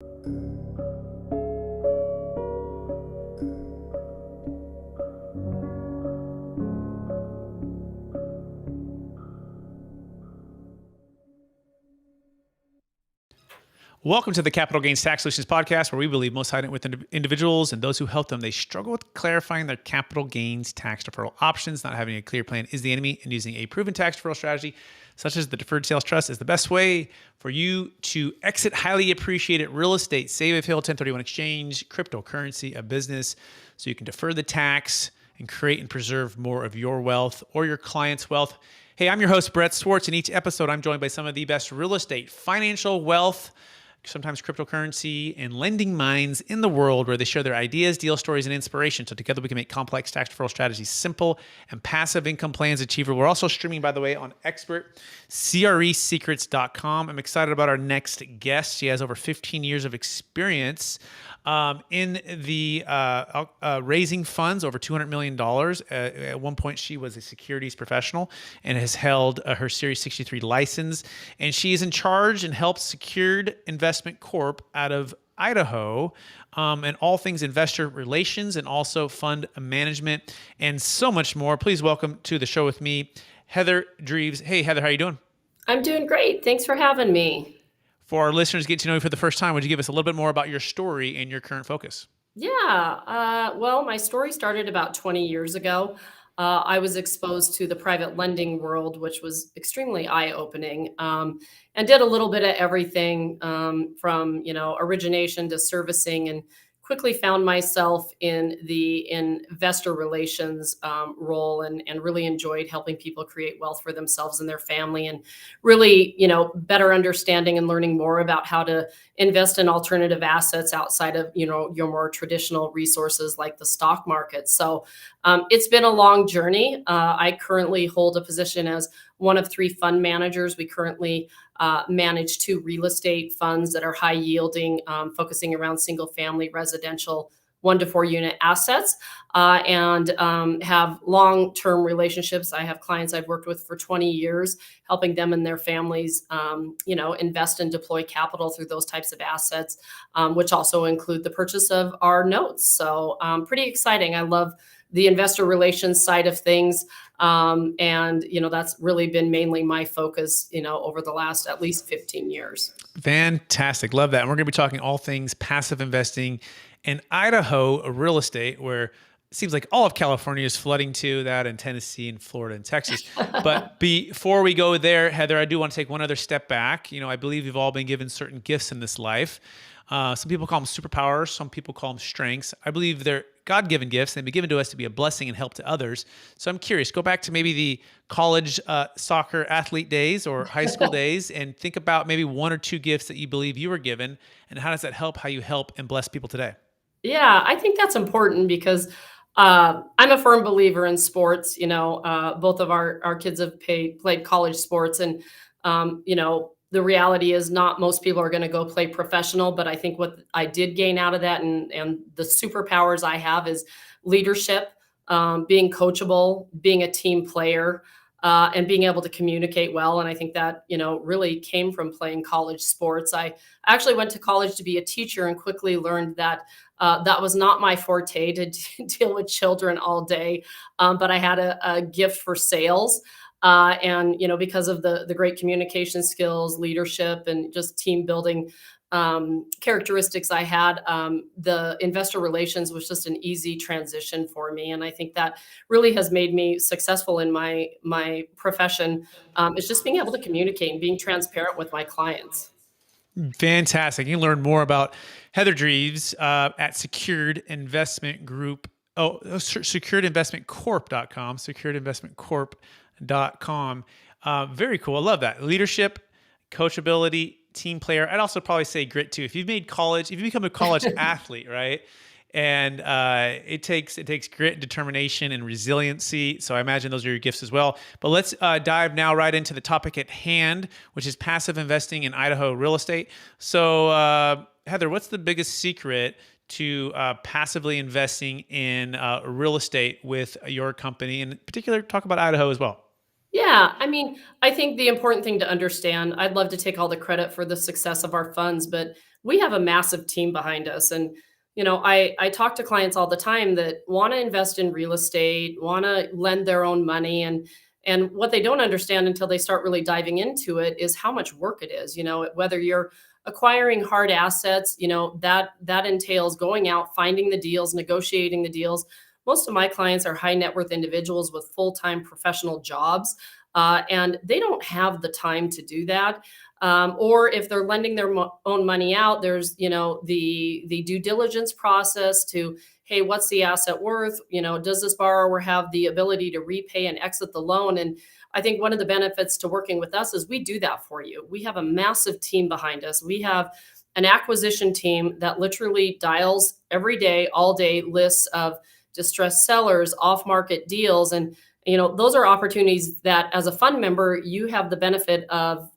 Welcome to the Capital Gains Tax Solutions Podcast, where we believe most high net worth individuals and those who help them, they struggle with clarifying their capital gains tax deferral options. Not having a clear plan is the enemy, and using a proven tax deferral strategy, such as the Deferred Sales Trust, is the best way for you to exit highly appreciated real estate, save a failed 1031 exchange, cryptocurrency, a business, so you can defer the tax and create and preserve more of your wealth or your client's wealth. Hey, I'm your host, Brett Swarts. In each episode, I'm joined by some of the best real estate, financial, wealth, sometimes cryptocurrency, and lending minds in the world, where they share their ideas, deal stories, and inspiration. So together we can make complex tax deferral strategies simple and passive income plans achievable. We're also streaming, by the way, on expertcresecrets.com. I'm excited about our next guest. She has over 15 years of experience in the raising funds, over $200 million. At one point, she was a securities professional and has held her Series 63 license. And she is in charge and helps Secured Investment Corp out of Idaho, and all things investor relations and also fund management and so much more. Please welcome to the show with me, Heather Dreves. Hey, Heather, how are you doing? I'm doing great. Thanks for having me. For our listeners to get to know you for the first time, would you give us a little bit more about your story and your current focus? Well, my story started about 20 years ago. I was exposed to the private lending world, which was extremely eye-opening, and did a little bit of everything from origination to servicing, and quickly found myself in the investor relations role, and really enjoyed helping people create wealth for themselves and their family, and really better understanding and learning more about how to invest in alternative assets outside of your more traditional resources like the stock market. So it's been a long journey. I currently hold a position as one of 3 fund managers. We currently manage 2 real estate funds that are high yielding, focusing around single family residential 1 to 4 unit assets, and have long-term relationships. I have clients I've worked with for 20 years, helping them and their families, invest and deploy capital through those types of assets, which also include the purchase of our notes. So pretty exciting. I love the investor relations side of things. And that's really been mainly my focus, over the last at least 15 years. Fantastic. Love that. And we're going to be talking all things passive investing in Idaho real estate, where it seems like all of California is flooding to that, and Tennessee and Florida and Texas. But before we go there, Heather, I do want to take one other step back. I believe we've all been given certain gifts in this life. Some people call them superpowers. Some people call them strengths. I believe they're God-given gifts. They've been given to us to be a blessing and help to others. So I'm curious, go back to maybe the college soccer athlete days or high school days, and think about maybe 1 or 2 gifts that you believe you were given, and how does that help how you help and bless people today? Yeah, I think that's important because I'm a firm believer in sports. Both of our kids have played college sports, and the reality is not most people are going to go play professional. But I think what I did gain out of that, and the superpowers I have, is leadership, being coachable, being a team player, and being able to communicate well. And I think that, really came from playing college sports. I actually went to college to be a teacher, and quickly learned that that was not my forte, to deal with children all day. But I had a gift for sales. And, because of the great communication skills, leadership, and just team building characteristics I had, the investor relations was just an easy transition for me. And I think that really has made me successful in my profession, is just being able to communicate and being transparent with my clients. Fantastic. You can learn more about Heather Dreves at Secured Investment Group. Securedinvestmentcorp.com. Securedinvestmentcorp.com. Very cool. I love that. Leadership, coachability, team player. I'd also probably say grit too. If you've become a college athlete, right? And it takes grit, determination, and resiliency. So I imagine those are your gifts as well. But let's dive now right into the topic at hand, which is passive investing in Idaho real estate. So Heather, what's the biggest secret to passively investing in real estate with your company? And in particular, talk about Idaho as well. Yeah, I mean, I think the important thing to understand, I'd love to take all the credit for the success of our funds, but we have a massive team behind us. And, I talk to clients all the time that want to invest in real estate, want to lend their own money. And what they don't understand until they start really diving into it is how much work it is, whether you're acquiring hard assets, that entails going out, finding the deals, negotiating the deals. Most of my clients are high net worth individuals with full-time professional jobs, and they don't have the time to do that. Or if they're lending their own money out, there's the due diligence process to, hey, what's the asset worth? Does this borrower have the ability to repay and exit the loan? And I think one of the benefits to working with us is we do that for you. We have a massive team behind us. We have an acquisition team that literally dials every day, all day lists of distressed sellers, off-market deals, and those are opportunities that as a fund member you have the benefit of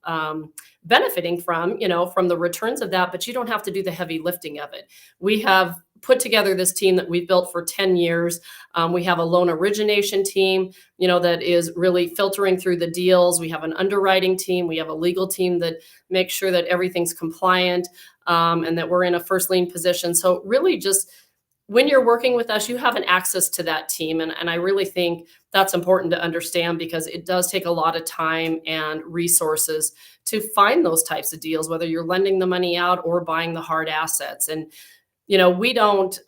benefiting from the returns of that, but you don't have to do the heavy lifting of it. We have put together this team that we've built for 10 years. We have a loan origination team, that is really filtering through the deals. We have an underwriting team. We have a legal team that makes sure that everything's compliant, and that we're in a first lien position. So really just when you're working with us, you have an access to that team. And I really think that's important to understand because it does take a lot of time and resources to find those types of deals, whether you're lending the money out or buying the hard assets. And we don't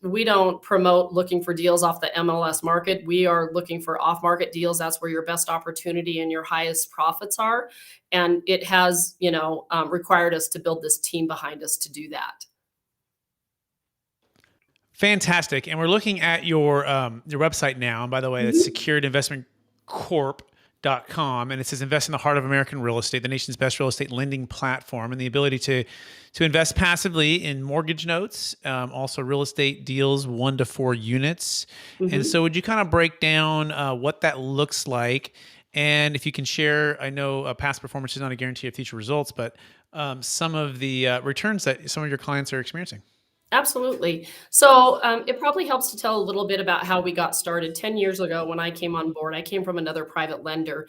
promote looking for deals off the MLS market. We are looking for off-market deals. That's where your best opportunity and your highest profits are. And it has, required us to build this team behind us to do that. Fantastic. And we're looking at your website now. And by the way, that's securedinvestmentcorp.com. And it says invest in the heart of American real estate, the nation's best real estate lending platform, and the ability to invest passively in mortgage notes, also real estate deals 1 to 4 units. And so would you kind of break down what that looks like? And if you can share, I know past performance is not a guarantee of future results, but some of the returns that some of your clients are experiencing. Absolutely. So it probably helps to tell a little bit about how we got started. 10 years ago, when I came on board, I came from another private lender.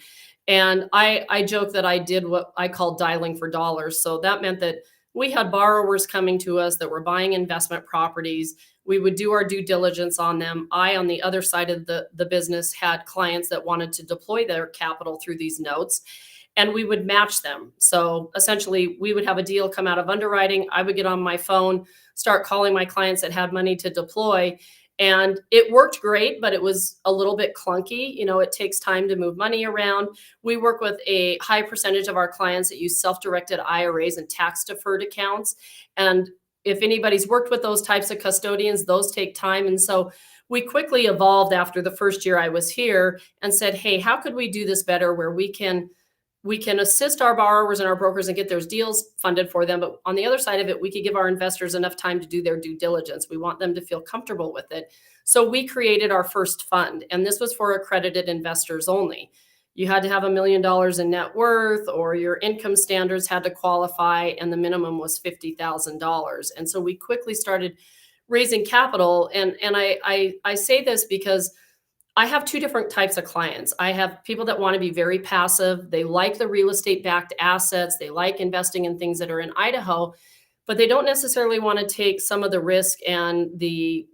And I joke that I did what I call dialing for dollars. So that meant that we had borrowers coming to us that were buying investment properties. We would do our due diligence on them. I, on the other side of the business, had clients that wanted to deploy their capital through these notes, and we would match them. So essentially, we would have a deal come out of underwriting. I would get on my phone, start calling my clients that had money to deploy. And it worked great, but it was a little bit clunky. It takes time to move money around. We work with a high percentage of our clients that use self-directed IRAs and tax-deferred accounts. And if anybody's worked with those types of custodians, those take time. And so we quickly evolved after the first year I was here and said, hey, how could we do this better where we can assist our borrowers and our brokers and get those deals funded for them. But on the other side of it, we could give our investors enough time to do their due diligence. We want them to feel comfortable with it. So we created our first fund, and this was for accredited investors only. You had to have $1 million in net worth, or your income standards had to qualify, and the minimum was $50,000. And so we quickly started raising capital. And I say this because I have 2 different types of clients. I have people that want to be very passive. They like the real estate backed assets. They like investing in things that are in Idaho, but they don't necessarily want to take some of the risk and the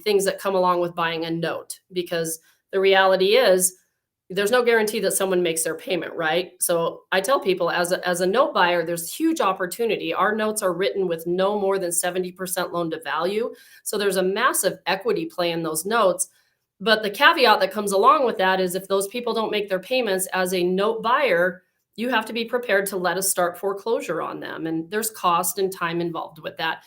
things that come along with buying a note, because the reality is there's no guarantee that someone makes their payment, right? So I tell people as a note buyer, there's huge opportunity. Our notes are written with no more than 70% loan to value. So there's a massive equity play in those notes. But the caveat that comes along with that is if those people don't make their payments as a note buyer, you have to be prepared to let us start foreclosure on them. And there's cost and time involved with that.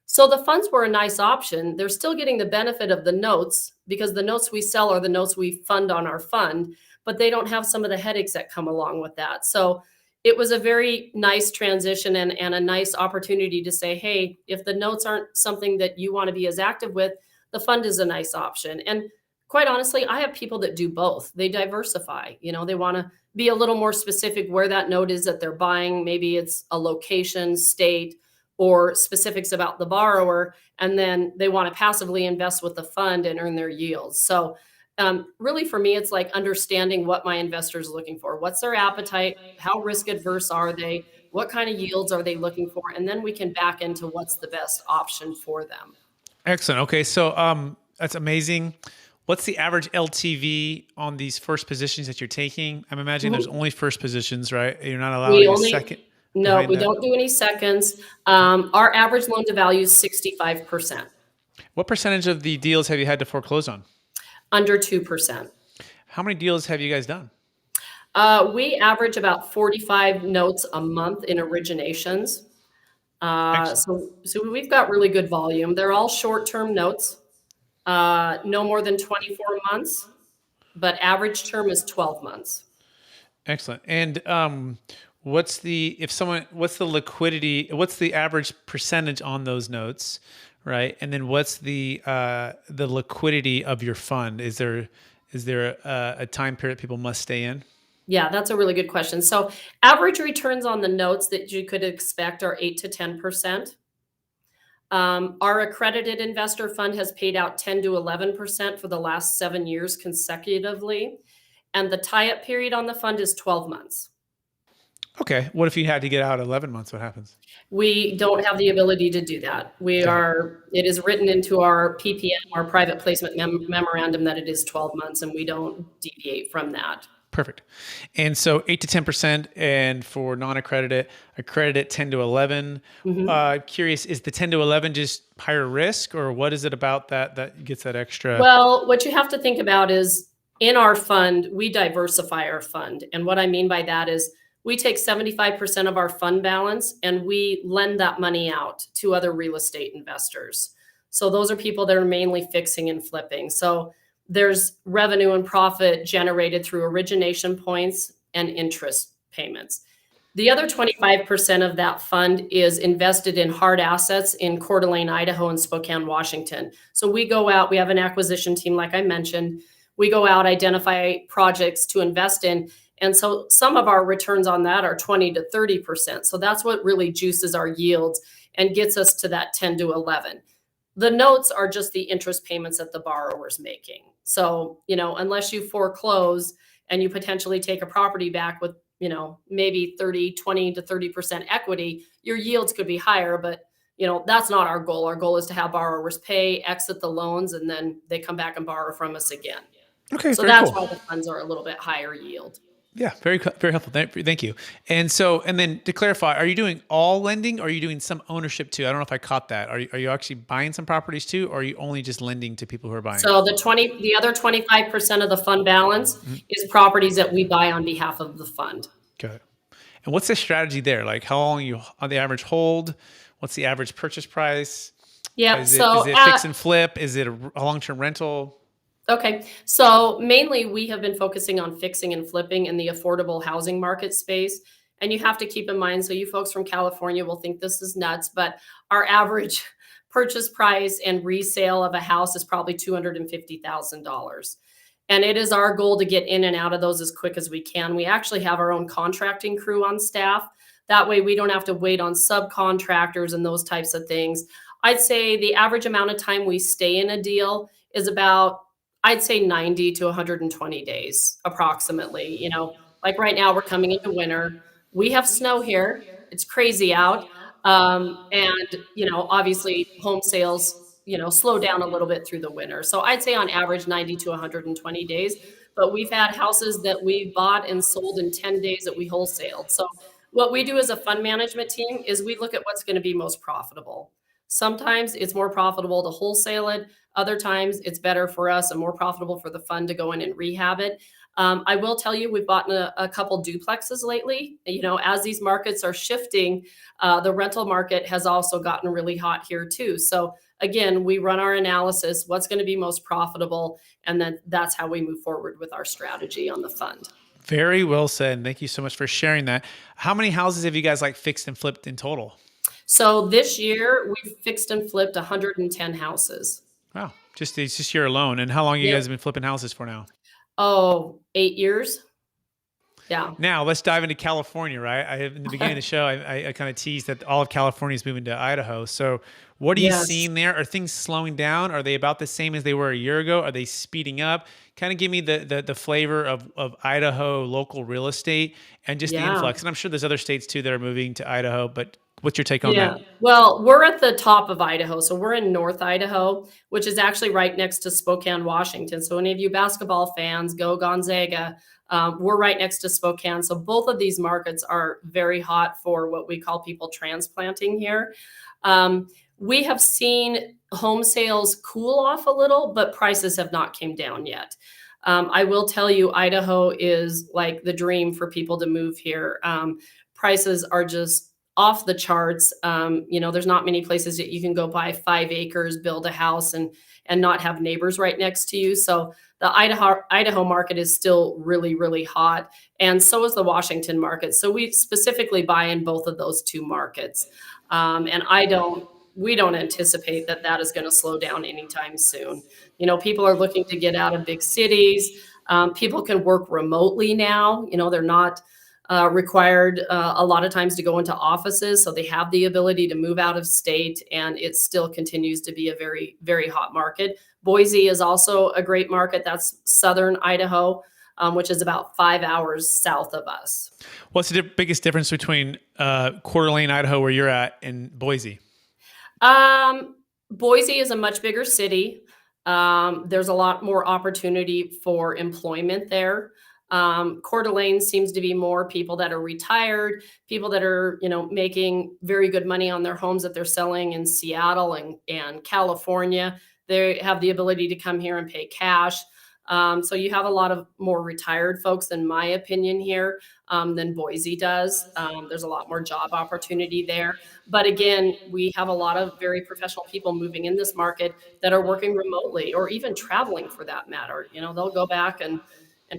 So the funds were a nice option. They're still getting the benefit of the notes because the notes we sell are the notes we fund on our fund, but they don't have some of the headaches that come along with that. So it was a very nice transition and a nice opportunity to say, hey, if the notes aren't something that you want to be as active with, the fund is a nice option. And quite honestly, I have people that do both. They diversify. They want to be a little more specific where that note is that they're buying. Maybe it's a location, state, or specifics about the borrower. And then they want to passively invest with the fund and earn their yields. So really for me, it's like understanding what my investor is looking for. What's their appetite? How risk adverse are they? What kind of yields are they looking for? And then we can back into what's the best option for them. Excellent. Okay, so that's amazing. What's the average LTV on these first positions that you're taking? I'm imagining there's only first positions, right? You're not We allowing a only, second no, behind we that. don't do any seconds. Our average loan to value is 65%, What percentage of the deals have you had to foreclose on? under 2%. How many deals have you guys done? We average about 45 notes a month in originations. Excellent. So we've got really good volume. They're all short-term notes, no more than 24 months, but average term is 12 months. Excellent. And what's the liquidity? What's the average percentage on those notes, right? And then what's the liquidity of your fund? Is there a time period people must stay in? Yeah, that's a really good question. So average returns on the notes that you could expect are 8 to 10%. Our accredited investor fund has paid out 10 to 11% for the last 7 years consecutively. And the tie-up period on the fund is 12 months. Okay. What if you had to get out 11 months? What happens? We don't have the ability to do that. It is written into our PPM, our private placement memorandum, that it is 12 months, and we don't deviate from that. Perfect. And so 8 to 10%, and for non-accredited, accredited 10 to 11. Curious, is the 10 to 11 just higher risk, or what is it about that gets that extra? Well, what you have to think about is in our fund, we diversify our fund. And what I mean by that is we take 75% of our fund balance and we lend that money out to other real estate investors. So those are people that are mainly fixing and flipping. So there's revenue and profit generated through origination points and interest payments. The other 25% of that fund is invested in hard assets in Coeur d'Alene, Idaho, and Spokane, Washington. So we go out, we have an acquisition team, like I mentioned. We go out, identify projects to invest in. And so some of our returns on that are 20 to 30%. So that's what really juices our yields and gets us to that 10 to 11. The notes are just the interest payments that the borrower's making. So, unless you foreclose and you potentially take a property back with, maybe 20 to 30% equity, your yields could be higher, but that's not our goal. Our goal is to have borrowers pay, exit the loans, and then they come back and borrow from us again. Okay, So very that's cool. why the funds are a little bit higher yield. Yeah, very helpful. Thank you. And then to clarify, are you doing all lending, or are you doing some ownership too? I don't know if I caught that. Are you actually buying some properties too, or are you only just lending to people who are buying? So the other 25% of the fund balance is properties that we buy on behalf of the fund. Got it. And what's the strategy there? Like, how long you on the average hold? What's the average purchase price? Yeah. Is So it fix and flip? Is it a long-term rental? Okay. So mainly we have been focusing on fixing and flipping in the affordable housing market space. And you have to keep in mind, so you folks from California will think this is nuts, but our average purchase price and resale of a house is probably $250,000. And it is our goal to get in and out of those as quick as we can. We actually have our own contracting crew on staff. That way we don't have to wait on subcontractors and those types of things. I'd say the average amount of time we stay in a deal is about, I'd say 90 to 120 days approximately. Like right now we're coming into winter. We have snow here. It's crazy out. Obviously home sales, slow down a little bit through the winter. So I'd say on average 90 to 120 days, but we've had houses that we bought and sold in 10 days that we wholesaled. So what we do as a fund management team is we look at what's going to be most profitable. Sometimes it's more profitable to wholesale it. Other times it's better for us and more profitable for the fund to go in and rehab it. I will tell you, we've bought a couple duplexes lately. As these markets are shifting, the rental market has also gotten really hot here too. So again, we run our analysis, what's going to be most profitable, and then that's how we move forward with our strategy on the fund. Very well said. Thank you so much for sharing that. How many houses have you guys fixed and flipped in total? So this year we've fixed and flipped 110 houses. Wow, it's just year alone. And how long you Yep. guys have been flipping houses for now? 8 years. Yeah. Now let's dive into California, right? In the beginning of the show, I kind of teased that all of California is moving to Idaho. So What are you Yes. seeing there? Are things slowing down? Are they about the same as they were a year ago? Are they speeding up? Kind of give me the flavor of Idaho local real estate and just the Yeah. influx. And I'm sure there's other states too that are moving to Idaho, but what's your take on Yeah. that? Well, we're at the top of Idaho. So we're in North Idaho, which is actually right next to Spokane, Washington. So any of you basketball fans, go Gonzaga. We're right next to Spokane. So both of these markets are very hot for what we call people transplanting here. We have seen home sales cool off a little, but prices have not came down yet. I will tell you, Idaho is like the dream for people to move here. Prices are just off the charts. There's not many places that you can go buy 5 acres, build a house, and not have neighbors right next to you. So the Idaho market is still really, really hot, and so is the Washington market. So we specifically buy in both of those two markets, and we don't anticipate that that is going to slow down anytime soon. People are looking to get out of big cities. People can work remotely now. They're not required a lot of times to go into offices. So they have the ability to move out of state, and it still continues to be a very, very hot market. Boise is also a great market. That's southern Idaho, which is about 5 hours south of us. What's the biggest difference between Coeur d'Alene, Idaho, where you're at, and Boise? Um, Boise is a much bigger city. There's a lot more opportunity for employment there. Coeur d'Alene seems to be more people that are retired, people that are, making very good money on their homes that they're selling in Seattle and California. They have the ability to come here and pay cash. So you have a lot of more retired folks, in my opinion, here than Boise does. There's a lot more job opportunity there. But again, we have a lot of very professional people moving in this market that are working remotely or even traveling for that matter. They'll go back and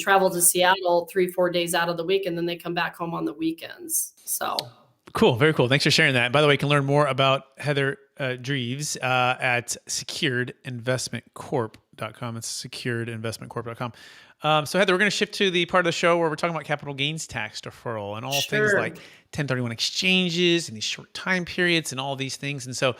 travel to Seattle 3, 4 days out of the week, and then they come back home on the weekends. So Cool. Very cool. Thanks for sharing that. By the way, you can learn more about Heather Dreves at securedinvestmentcorp.com. It's securedinvestmentcorp.com. So Heather, we're going to shift to the part of the show where we're talking about capital gains tax deferral and all things like sure. 1031 exchanges and these short time periods and all these things. And so,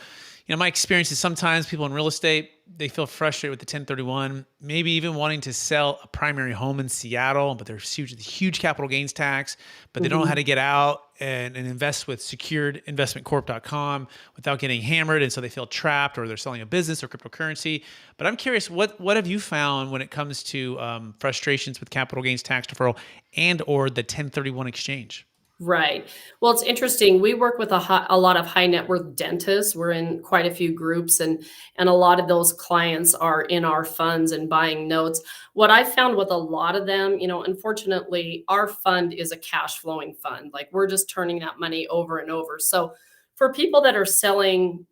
my experience is sometimes people in real estate, they feel frustrated with the 1031, maybe even wanting to sell a primary home in Seattle, but there's huge capital gains tax, but they don't know how Mhm. to get out and invest with securedinvestmentcorp.com without getting hammered. And so they feel trapped, or they're selling a business or cryptocurrency. But I'm curious, what have you found when it comes to frustrations with capital gains tax deferral and or the 1031 exchange? Right. Well, it's interesting. We work with a lot of high net worth dentists. We're in quite a few groups, and a lot of those clients are in our funds and buying notes. What I found with a lot of them, unfortunately, our fund is a cash flowing fund. Like we're just turning that money over and over. So for people that are selling,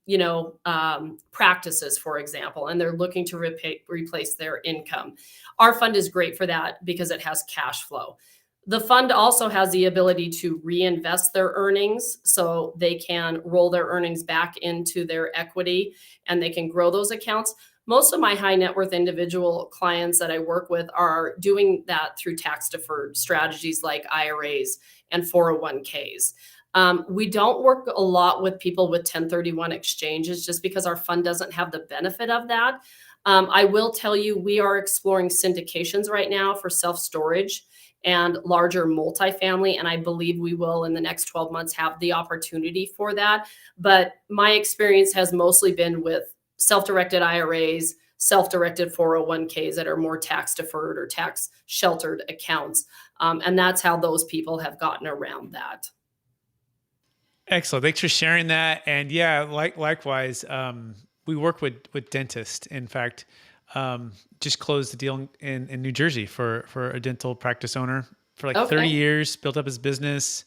practices, for example, and they're looking to replace their income, our fund is great for that because it has cash flow. The fund also has the ability to reinvest their earnings, so they can roll their earnings back into their equity and they can grow those accounts. Most of my high net worth individual clients that I work with are doing that through tax deferred strategies like IRAs and 401ks. We don't work a lot with people with 1031 exchanges just because our fund doesn't have the benefit of that. I will tell you, we are exploring syndications right now for self storage and larger multifamily. And I believe we will in the next 12 months have the opportunity for that. But my experience has mostly been with self-directed IRAs, self-directed 401ks that are more tax deferred or tax sheltered accounts. And that's how those people have gotten around that. Excellent. Thanks for sharing that. And yeah, likewise, we work with dentists. In fact, just closed a deal in New Jersey for a dental practice owner for like 30 Okay. years, built up his business,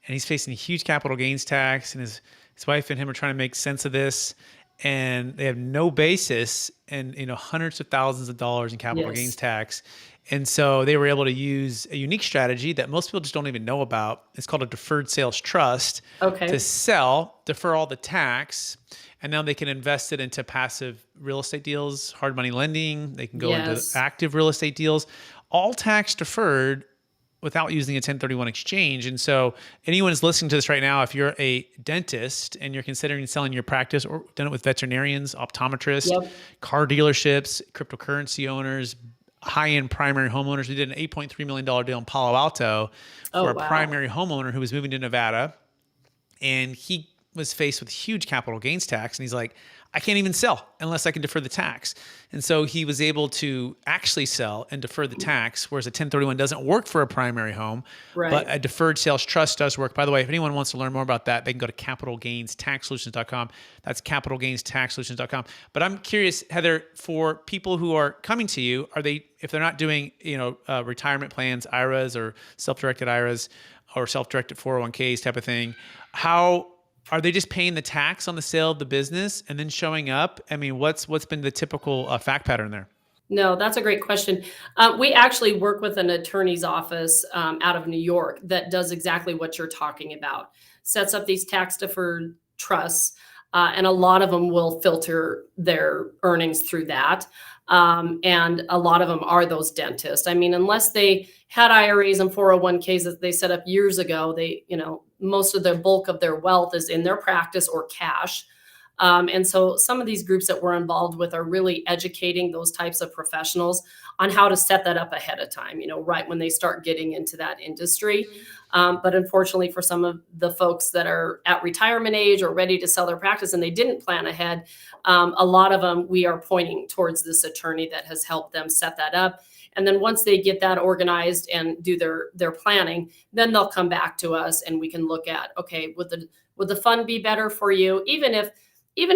and he's facing a huge capital gains tax. And his wife and him are trying to make sense of this, and they have no basis and hundreds of thousands of dollars in capital gains Yes. tax. And so they were able to use a unique strategy that most people just don't even know about. It's called a deferred sales trust to Okay. sell, defer all the tax, and now they can invest it into passive real estate deals, hard money lending. They can go into Yes. active real estate deals, all tax deferred, without using a 1031 exchange. And so anyone who's listening to this right now, if you're a dentist and you're considering selling your practice, or done it with veterinarians, optometrists, Yep. car dealerships, cryptocurrency owners, high-end primary homeowners. We did an $8.3 million deal in Palo Alto for Oh, a wow. primary homeowner who was moving to Nevada, and he was faced with huge capital gains tax. And he's like, I can't even sell unless I can defer the tax. And so he was able to actually sell and defer the tax, whereas a 1031 doesn't work for a primary home, but Right. a deferred sales trust does work. By the way, if anyone wants to learn more about that, they can go to capitalgainstaxsolutions.com. That's capitalgainstaxsolutions.com. But I'm curious, Heather, for people who are coming to you, are they, if they're not doing, retirement plans, IRAs or self-directed IRAs or self-directed 401ks type of thing, how are they just paying the tax on the sale of the business and then showing up? I mean, what's been the typical fact pattern there? No, that's a great question. We actually work with an attorney's office out of New York that does exactly what you're talking about. Sets up these tax deferred trusts, and a lot of them will filter their earnings through that. And a lot of them are those dentists. I mean, unless they had IRAs and 401ks that they set up years ago, most of the bulk of their wealth is in their practice or cash. And so some of these groups that we're involved with are really educating those types of professionals on how to set that up ahead of time, right when they start getting into that industry. But unfortunately, for some of the folks that are at retirement age or ready to sell their practice and they didn't plan ahead, a lot of them, we are pointing towards this attorney that has helped them set that up. And then once they get that organized and do their planning, then they'll come back to us and we can look at, okay, would the fund be better for you? Even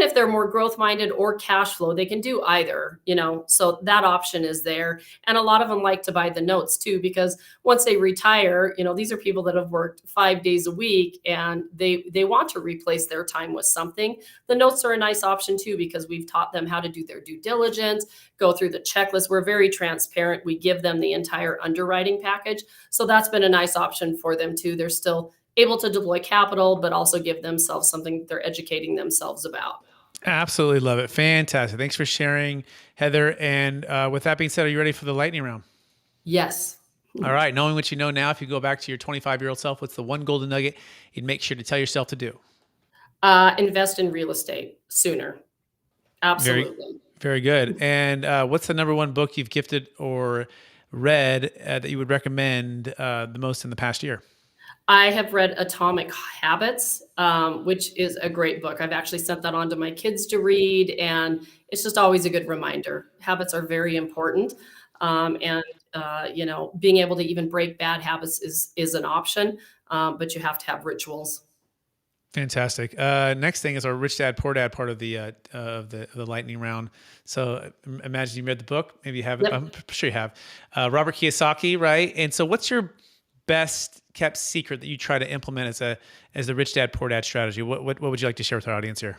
if they're more growth minded or cash flow, they can do either, so that option is there. And a lot of them like to buy the notes too, because once they retire, these are people that have worked 5 days a week and they want to replace their time with something. The notes are a nice option too, because we've taught them how to do their due diligence, go through the checklist. We're very transparent. We give them the entire underwriting package. So that's been a nice option for them too. They're still able to deploy capital, but also give themselves something they're educating themselves about. Absolutely love it. Fantastic. Thanks for sharing, Heather. And with that being said, are you ready for the lightning round? Yes. All right. Knowing what you know now, if you go back to your 25-year-old self, what's the one golden nugget you'd make sure to tell yourself to do? Invest in real estate sooner. Very, Absolutely. very good. And what's the number one book you've gifted or read that you would recommend the most in the past year? I have read Atomic Habits, which is a great book. I've actually sent that on to my kids to read, and it's just always a good reminder. Habits are very important, and being able to even break bad habits is an option, but you have to have rituals. Fantastic. Next thing is our Rich Dad Poor Dad part of the lightning round. So imagine you read the book. Maybe you have. Yep. I'm sure you have. Robert Kiyosaki, right? And so, what's your best kept secret that you try to implement as the Rich Dad Poor Dad strategy? What would you like to share with our audience here?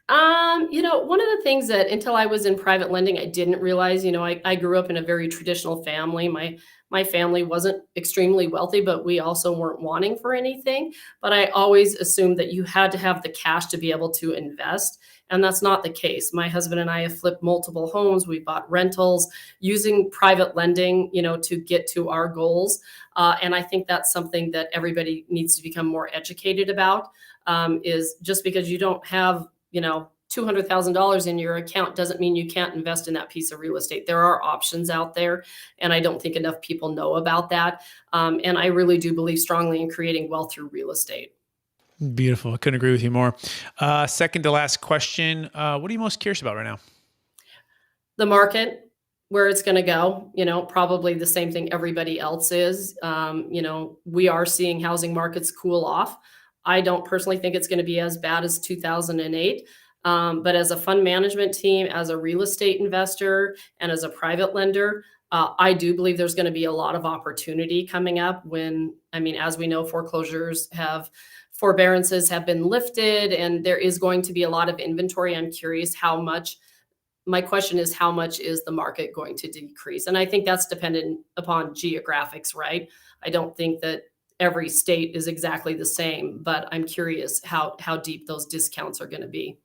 One of the things that until I was in private lending, I didn't realize, I grew up in a very traditional family. My family wasn't extremely wealthy, but we also weren't wanting for anything. But I always assumed that you had to have the cash to be able to invest. And that's not the case. My husband and I have flipped multiple homes. We bought rentals using private lending, to get to our goals. And I think that's something that everybody needs to become more educated about, is just because you don't have $200,000 in your account doesn't mean you can't invest in that piece of real estate. There are options out there, and I don't think enough people know about that. And I really do believe strongly in creating wealth through real estate. Beautiful. I couldn't agree with you more. Second to last question. What are you most curious about right now? The market, where it's going to go, probably the same thing everybody else is. We are seeing housing markets cool off. I don't personally think it's going to be as bad as 2008. But as a fund management team, as a real estate investor, and as a private lender, I do believe there's going to be a lot of opportunity coming up as we know, forbearances have been lifted and there is going to be a lot of inventory. I'm curious my question is, how much is the market going to decrease? And I think that's dependent upon geographics, right? I don't think that every state is exactly the same, but I'm curious how deep those discounts are going to be.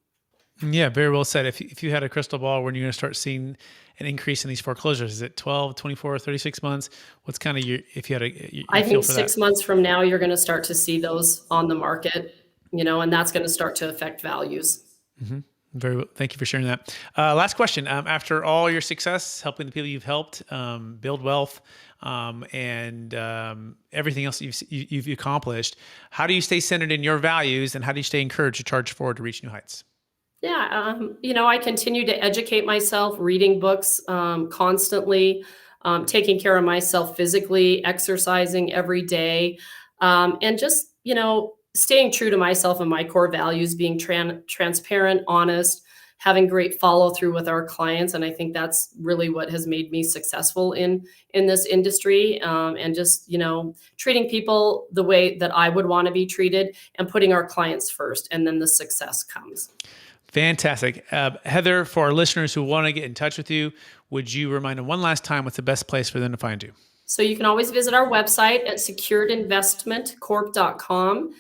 Yeah, very well said. If you had a crystal ball, when you're going to start seeing an increase in these foreclosures, is it 12, 24, 36 months? What's kind of if you had I your feel think for that? 6 months from now, you're going to start to see those on the market, and that's going to start to affect values. Very well. Thank you for sharing that. Last question. After all your success, helping the people you've helped build wealth, and everything else you've accomplished, how do you stay centered in your values, and how do you stay encouraged to charge forward to reach new heights? Yeah, I continue to educate myself, reading books constantly, taking care of myself physically, exercising every day, and just, staying true to myself and my core values, being transparent, honest, having great follow through with our clients. And I think that's really what has made me successful in this industry, and just, treating people the way that I would want to be treated and putting our clients first. And then the success comes. Fantastic. Heather, for our listeners who want to get in touch with you, would you remind them one last time what's the best place for them to find you? So you can always visit our website at securedinvestmentcorp.com.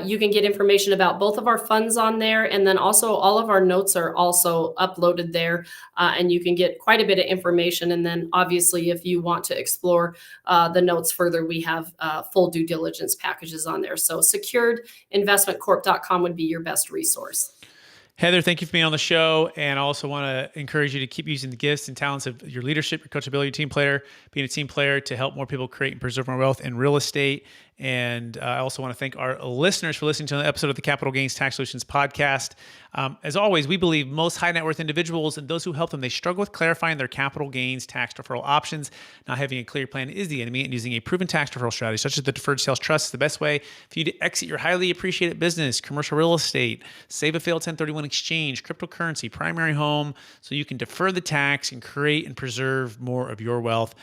You can get information about both of our funds on there, and then also all of our notes are also uploaded there, and you can get quite a bit of information. And then obviously, if you want to explore the notes further, we have full due diligence packages on there. So securedinvestmentcorp.com would be your best resource. Heather, thank you for being on the show. And I also want to encourage you to keep using the gifts and talents of your leadership, your coachability, team player, being a team player to help more people create and preserve more wealth in real estate. And I also want to thank our listeners for listening to an episode of the Capital Gains Tax Solutions podcast. As always, we believe most high net worth individuals and those who help them, they struggle with clarifying their capital gains tax deferral options. Not having a clear plan is the enemy, and using a proven tax deferral strategy, such as the Deferred Sales Trust, is the best way for you to exit your highly appreciated business, commercial real estate, save a failed 1031 exchange, cryptocurrency, primary home, so you can defer the tax and create and preserve more of your wealth.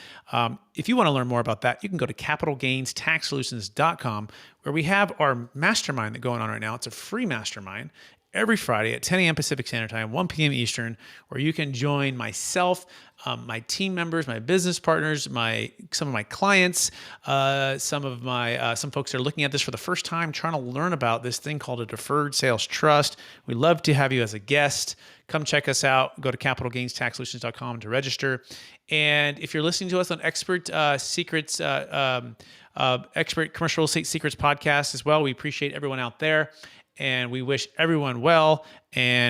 If you want to learn more about that, you can go to capitalgainstaxsolutions.com, where we have our mastermind that's going on right now. It's a free mastermind every Friday at 10 a.m. Pacific Standard Time, 1 p.m. Eastern, where you can join myself, my team members, my business partners, some of my clients, some folks that are looking at this for the first time, trying to learn about this thing called a Deferred Sales Trust. We'd love to have you as a guest. Come check us out. Go to capitalgainstaxsolutions.com to register. And if you're listening to us on Expert Commercial Real Estate Secrets podcast as well, we appreciate everyone out there, and we wish everyone well. And